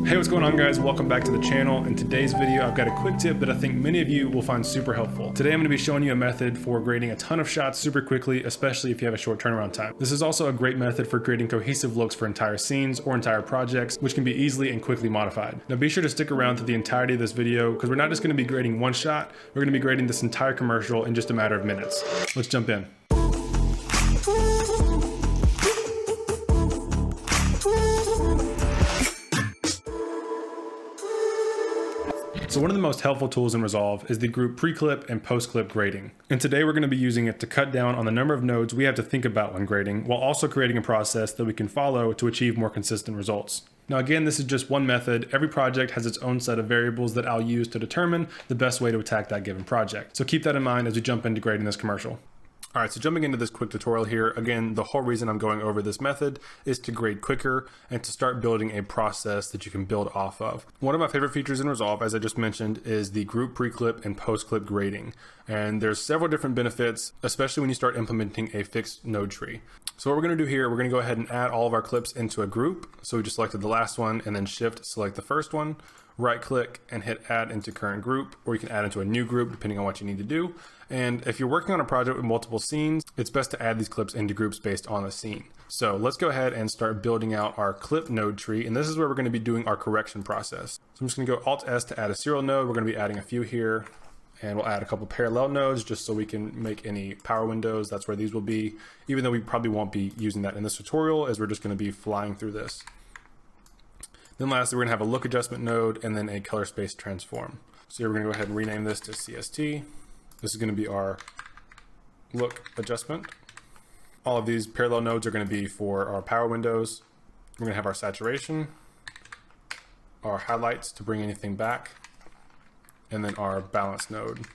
Hey, what's going on, guys? Welcome back to the channel. In today's video, I've got a quick tip that I think many of you will find super helpful. Today, I'm going to be showing you a method for grading a ton of shots super quickly, especially if you have a short turnaround time. This is also a great method for creating cohesive looks for entire scenes or entire projects, which can be easily and quickly modified. Now, be sure to stick around through the entirety of this video because we're not just going to be grading one shot, we're going to be grading this entire commercial in just a matter of minutes. Let's jump in. So one of the most helpful tools in Resolve is the group pre-clip and post-clip grading. And today we're going to be using it to cut down on the number of nodes we have to think about when grading, while also creating a process that we can follow to achieve more consistent results. Now again, this is just one method. Every project has its own set of variables that I'll use to determine the best way to attack that given project. So keep that in mind as we jump into grading this commercial. All right, so jumping into this quick tutorial here, again, the whole reason I'm going over this method is to grade quicker and to start building a process that you can build off of. One of my favorite features in Resolve, as I just mentioned, is the group pre-clip and post-clip grading. And there's several different benefits, especially when you start implementing a fixed node tree. So what we're gonna do here, we're gonna go ahead and add all of our clips into a group. So we just selected the last one and then Shift, select the first one, right click and hit add into current group, or you can add into a new group depending on what you need to do. And if you're working on a project with multiple scenes, it's best to add these clips into groups based on the scene. So let's go ahead and start building out our clip node tree. And this is where we're going to be doing our correction process. So I'm just going to go Alt S to add a serial node. We're going to be adding a few here, and we'll add a couple parallel nodes just so we can make any power windows. That's where these will be, even though we probably won't be using that in this tutorial, as we're just going to be flying through this. Then lastly, we're gonna have a look adjustment node and then a color space transform. So here we're gonna go ahead and rename this to CST. This is gonna be our look adjustment. All of these parallel nodes are gonna be for our power windows. We're gonna have our saturation, our highlights to bring anything back, and then our balance node.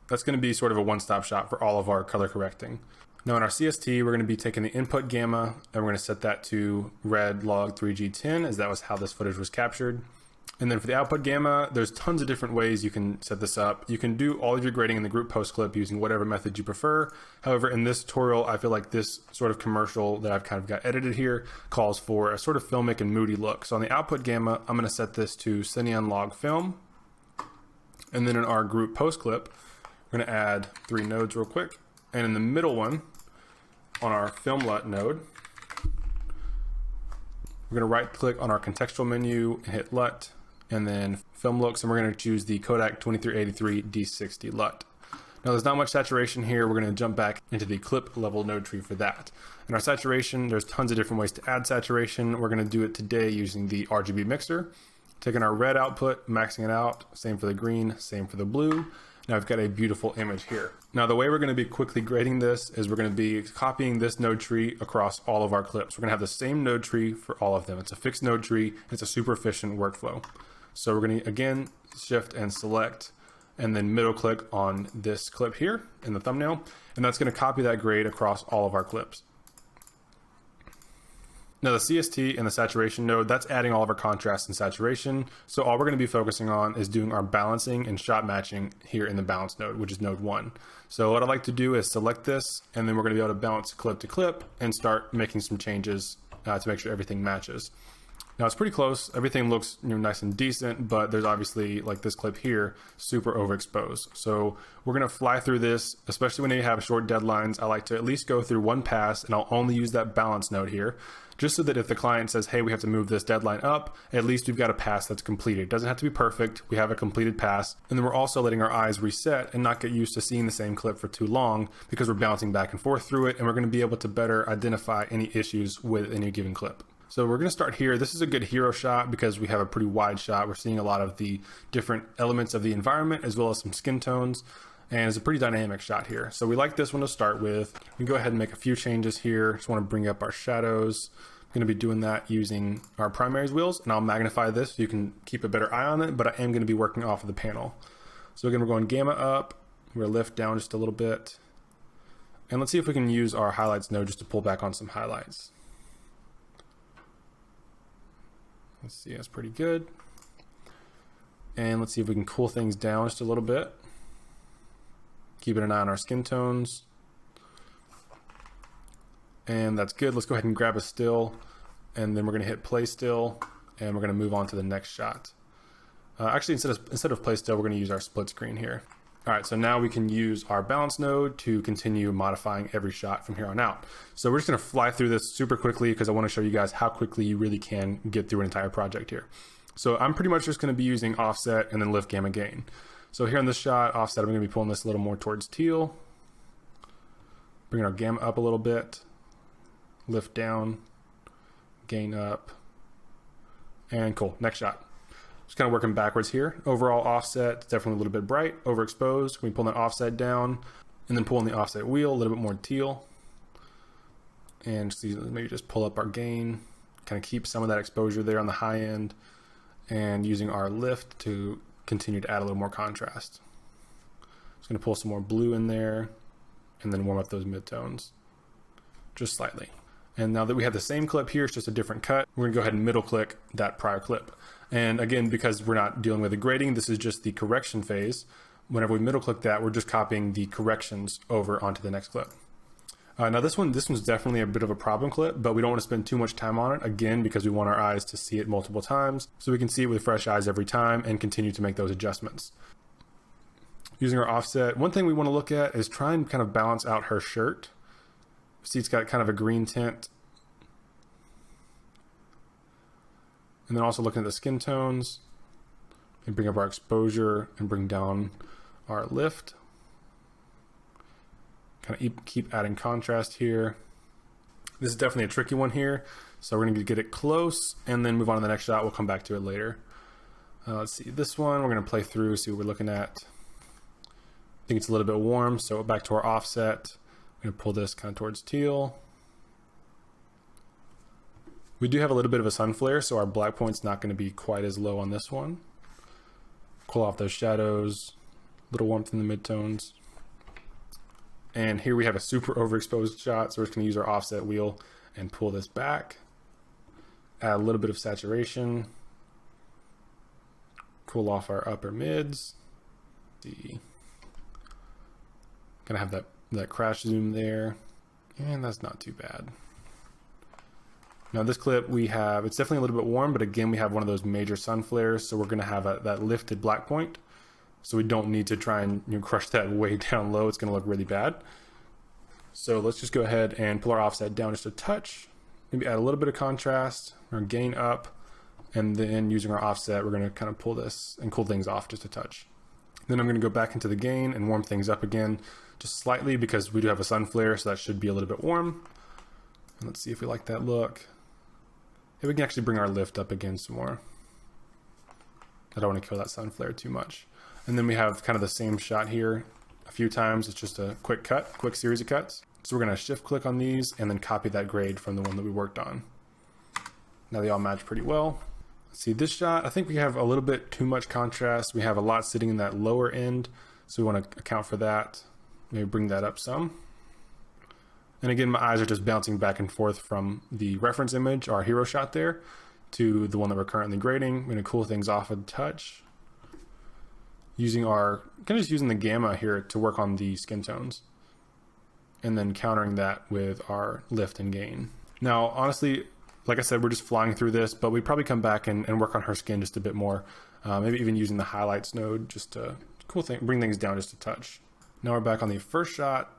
That's gonna be sort of a one-stop shop for all of our color correcting. Now in our CST, we're going to be taking the input gamma and we're going to set that to red log 3G10, as that was how this footage was captured. And then for the output gamma, there's tons of different ways you can set this up. You can do all of your grading in the group post clip using whatever method you prefer. However, in this tutorial, I feel like this sort of commercial that I've kind of got edited here calls for a sort of filmic and moody look. So on the output gamma, I'm going to set this to Cineon log film. And then in our group post clip, we're going to add 3 nodes real quick. And in the middle one, on our film LUT node, we're going to right click on our contextual menu and hit LUT, and then film looks, and we're going to choose the Kodak 2383 D60 LUT. Now there's not much saturation here. We're going to jump back into the clip level node tree for that. In our saturation, there's tons of different ways to add saturation. We're going to do it today using the RGB mixer, taking our red output, maxing it out, same for the green, same for the blue. Now I've got a beautiful image here. Now the way we're going to be quickly grading this is we're going to be copying this node tree across all of our clips. We're going to have the same node tree for all of them. It's a fixed node tree. It's a super efficient workflow. So we're going to again shift and select and then middle click on this clip here in the thumbnail, and that's going to copy that grade across all of our clips. Now the CST and the saturation node, that's adding all of our contrast and saturation. So all we're going to be focusing on is doing our balancing and shot matching here in the balance node, which is node 1. So what I'd like to do is select this, and then we're going to be able to bounce clip to clip and start making some changes to make sure everything matches. Now it's pretty close. Everything looks nice and decent, but there's obviously, like this clip here, super overexposed. So we're going to fly through this, especially when you have short deadlines. I like to at least go through one pass, and I'll only use that balance node here, just so that if the client says, hey, we have to move this deadline up, at least we've got a pass that's completed. It doesn't have to be perfect. We have a completed pass. And then we're also letting our eyes reset and not get used to seeing the same clip for too long, because we're bouncing back and forth through it, and we're going to be able to better identify any issues with any given clip. So we're going to start here. This is a good hero shot because we have a pretty wide shot. We're seeing a lot of the different elements of the environment as well as some skin tones. And it's a pretty dynamic shot here. So we like this one to start with. We can go ahead and make a few changes here. Just want to bring up our shadows. I'm going to be doing that using our primaries wheels, and I'll magnify this so you can keep a better eye on it, but I am going to be working off of the panel. So again, we're going gamma up. We're going to lift down just a little bit. And let's see if we can use our highlights node just to pull back on some highlights. Let's see, that's pretty good. And let's see if we can cool things down just a little bit. Keeping an eye on our skin tones. And that's good. Let's go ahead and grab a still, and then we're going to hit play still, and we're going to move on to the next shot. Actually, instead of play still, we're going to use our split screen here. All right, so now we can use our balance node to continue modifying every shot from here on out. So we're just going to fly through this super quickly because I want to show you guys how quickly you really can get through an entire project here. So I'm pretty much just going to be using offset and then lift, gamma, gain. So here in this shot, offset, I'm going to be pulling this a little more towards teal, bringing our gamma up a little bit, lift down, gain up, and cool. Next shot. Just kind of working backwards here. Overall offset, definitely a little bit bright, overexposed. We pull that offset down, and then pulling the offset wheel, a little bit more teal. And maybe just pull up our gain, kind of keep some of that exposure there on the high end, and using our lift to continue to add a little more contrast. Just gonna pull some more blue in there, and then warm up those midtones, just slightly. And now that we have the same clip here, it's just a different cut, we're gonna go ahead and middle click that prior clip. And again, because we're not dealing with the grading, this is just the correction phase. Whenever we middle click that, we're just copying the corrections over onto the next clip. Now this one's definitely a bit of a problem clip, but we don't want to spend too much time on it, again, because we want our eyes to see it multiple times, so we can see it with fresh eyes every time and continue to make those adjustments. Using our offset, one thing we want to look at is try and kind of balance out her shirt. See, it's got kind of a green tint. And then also looking at the skin tones, and bring up our exposure and bring down our lift. Kind of keep adding contrast here. This is definitely a tricky one here, so we're gonna get it close and then move on to the next shot. We'll come back to it later. Let's see, this one we're gonna play through, see what we're looking at. I think it's a little bit warm, so back to our offset. I'm gonna pull this kind of towards teal. We do have a little bit of a sun flare, so our black point's not going to be quite as low on this one. Cool off those shadows, little warmth in the midtones. And here we have a super overexposed shot, so we're just going to use our offset wheel and pull this back. Add a little bit of saturation. Cool off our upper mids. See. Gonna have that crash zoom there, and that's not too bad. Now this clip it's definitely a little bit warm, but again, we have one of those major sun flares, so we're gonna have that lifted black point. So we don't need to try and crush that way down low. It's gonna look really bad. So let's just go ahead and pull our offset down just a touch. Maybe add a little bit of contrast, or gain up, and then using our offset, we're gonna kind of pull this and cool things off just a touch. Then I'm gonna go back into the gain and warm things up again, just slightly, because we do have a sun flare, so that should be a little bit warm. And let's see if we like that look. Hey, we can actually bring our lift up again some more. I don't want to kill that sun flare too much. And then we have kind of the same shot here a few times. It's just a quick series of cuts. So we're going to shift click on these and then copy that grade from the one that we worked on. Now they all match pretty well. Let's see, this shot, I think we have a little bit too much contrast. We have a lot sitting in that lower end, so we want to account for that. Maybe bring that up some. And again, my eyes are just bouncing back and forth from the reference image, our hero shot there, to the one that we're currently grading. We're gonna cool things off a touch. Using the gamma here to work on the skin tones. And then countering that with our lift and gain. Now, honestly, like I said, we're just flying through this, but we probably come back and work on her skin just a bit more. Maybe even using the highlights node just to bring things down just a touch. Now we're back on the first shot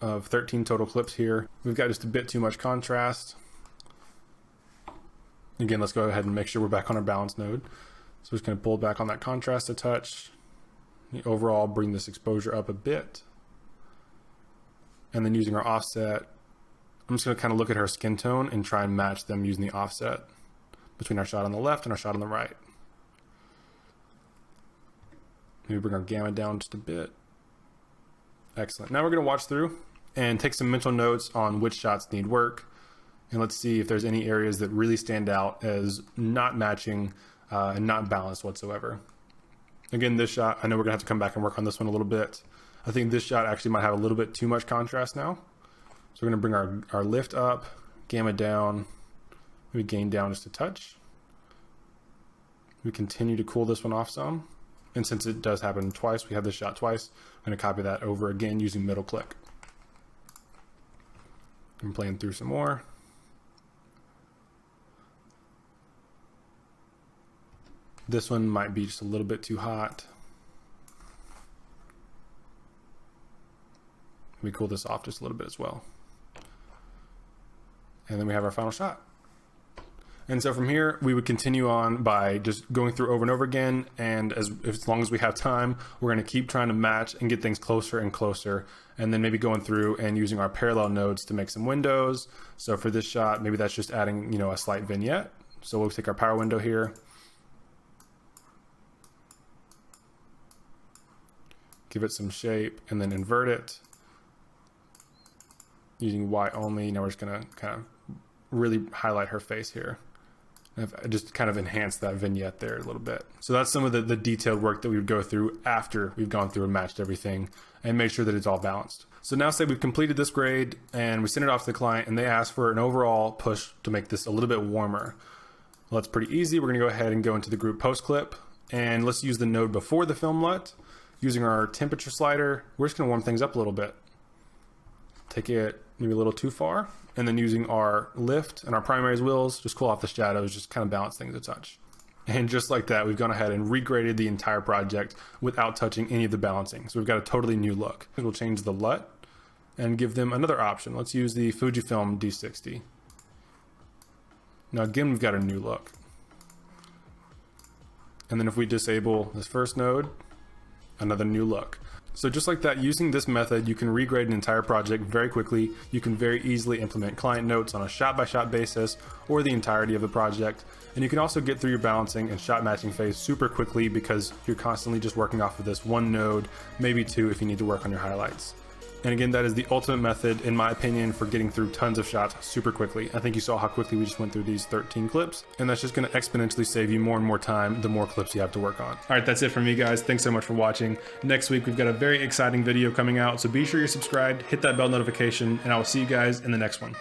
of 13 total clips here. We've got just a bit too much contrast. Again, let's go ahead and make sure we're back on our balance node. So we're just going to pull back on that contrast a touch. Overall, bring this exposure up a bit. And then using our offset, I'm just going to kind of look at her skin tone and try and match them using the offset between our shot on the left and our shot on the right. Maybe bring our gamma down just a bit. Excellent. Now we're going to watch through and take some mental notes on which shots need work. And let's see if there's any areas that really stand out as not matching and not balanced whatsoever. Again, this shot, I know we're going to have to come back and work on this one a little bit. I think this shot actually might have a little bit too much contrast now. So we're going to bring our lift up, gamma down, maybe gain down just a touch. We continue to cool this one off some. And since it does happen twice, we have this shot twice. I'm going to copy that over again using middle click. I'm playing through some more. This one might be just a little bit too hot. Let me cool this off just a little bit as well. And then we have our final shot. And so from here, we would continue on by just going through over and over again. And as long as we have time, we're going to keep trying to match and get things closer and closer. And then maybe going through and using our parallel nodes to make some windows. So for this shot, maybe that's just adding, you know, a slight vignette. So we'll take our power window here. Give it some shape and then invert it. Using Y only, now we're just gonna kind of really highlight her face here. I've just kind of enhanced that vignette there a little bit. So that's some of the detailed work that we would go through after we've gone through and matched everything and made sure that it's all balanced. So now say we've completed this grade and we send it off to the client and they ask for an overall push to make this a little bit warmer. Well, that's pretty easy. We're gonna go ahead and go into the group post clip and let's use the node before the film LUT. Using our temperature slider, we're just gonna warm things up a little bit. Take it maybe a little too far, and then using our lift and our primaries wheels, just cool off the shadows, just kind of balance things a touch. And just like that, we've gone ahead and regraded the entire project without touching any of the balancing. So we've got a totally new look. We'll change the LUT and give them another option. Let's use the Fujifilm D60. Now again, we've got a new look. And then if we disable this first node, another new look. So just like that, using this method, you can regrade an entire project very quickly. You can very easily implement client notes on a shot-by-shot basis or the entirety of the project. And you can also get through your balancing and shot matching phase super quickly because you're constantly just working off of this one node, maybe two if you need to work on your highlights. And again, that is the ultimate method, in my opinion, for getting through tons of shots super quickly. I think you saw how quickly we just went through these 13 clips, and that's just going to exponentially save you more and more time the more clips you have to work on. All right, that's it from me, guys. Thanks so much for watching. Next week, we've got a very exciting video coming out, so be sure you're subscribed, hit that bell notification, and I will see you guys in the next one.